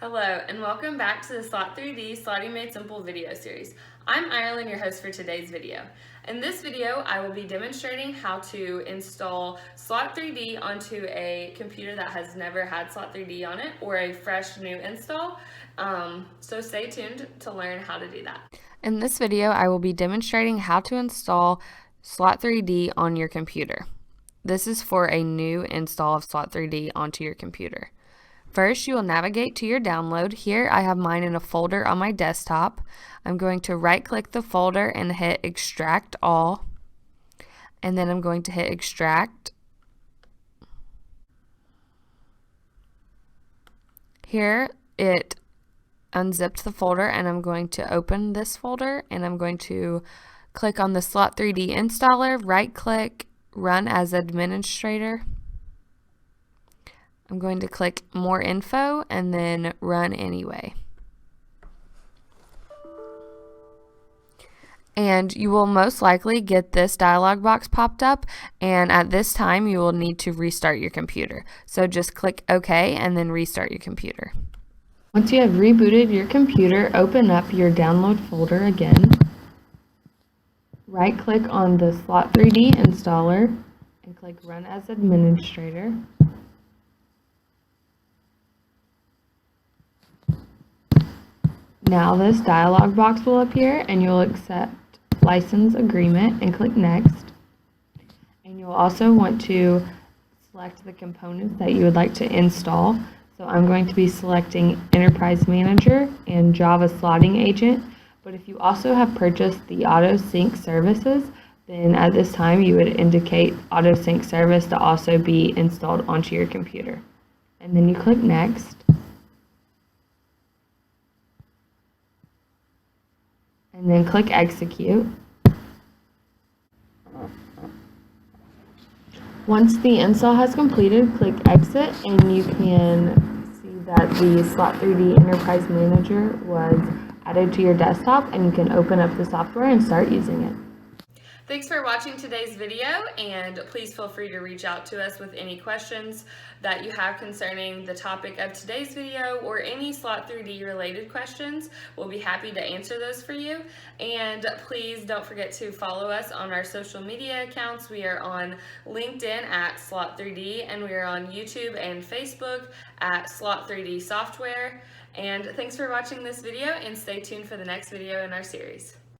Hello, and welcome back to the Slot3D Slotting Made Simple video series. I'm Ireland, your host for today's video. In this video, I will be demonstrating how to install Slot3D onto a computer that has never had Slot3D on it, or a fresh new install. So stay tuned to learn how to do that. In this video, I will be demonstrating how to install Slot3D on your computer. This is for a new install of Slot3D onto your computer. First, you will navigate to your download. Here, I have mine in a folder on my desktop. I'm going to right-click the folder and hit Extract All. And then I'm going to hit Extract. Here, it unzipped the folder, and I'm going to open this folder, and I'm going to click on the Slot3D installer, right-click, Run as Administrator. I'm going to click More Info and then Run Anyway. And you will most likely get this dialog box popped up, and at this time you will need to restart your computer. So just click OK and then restart your computer. Once you have rebooted your computer, open up your download folder again. Right click on the Slot3D installer and click Run as Administrator. Now this dialog box will appear, and you'll accept License Agreement and click Next. And you'll also want to select the components that you would like to install. So I'm going to be selecting Enterprise Manager and Java Slotting Agent. But if you also have purchased the Auto Sync services, then at this time you would indicate Auto Sync service to also be installed onto your computer. And then you click Next. And then click Execute. Once the install has completed, click Exit, and you can see that the Slot3D Enterprise Manager was added to your desktop, and you can open up the software and start using it. Thanks for watching today's video, and please feel free to reach out to us with any questions that you have concerning the topic of today's video or any Slot3D related questions. We'll be happy to answer those for you. And please don't forget to follow us on our social media accounts. We are on LinkedIn at Slot3D, and we are on YouTube and Facebook at Slot3D Software. And thanks for watching this video, and stay tuned for the next video in our series.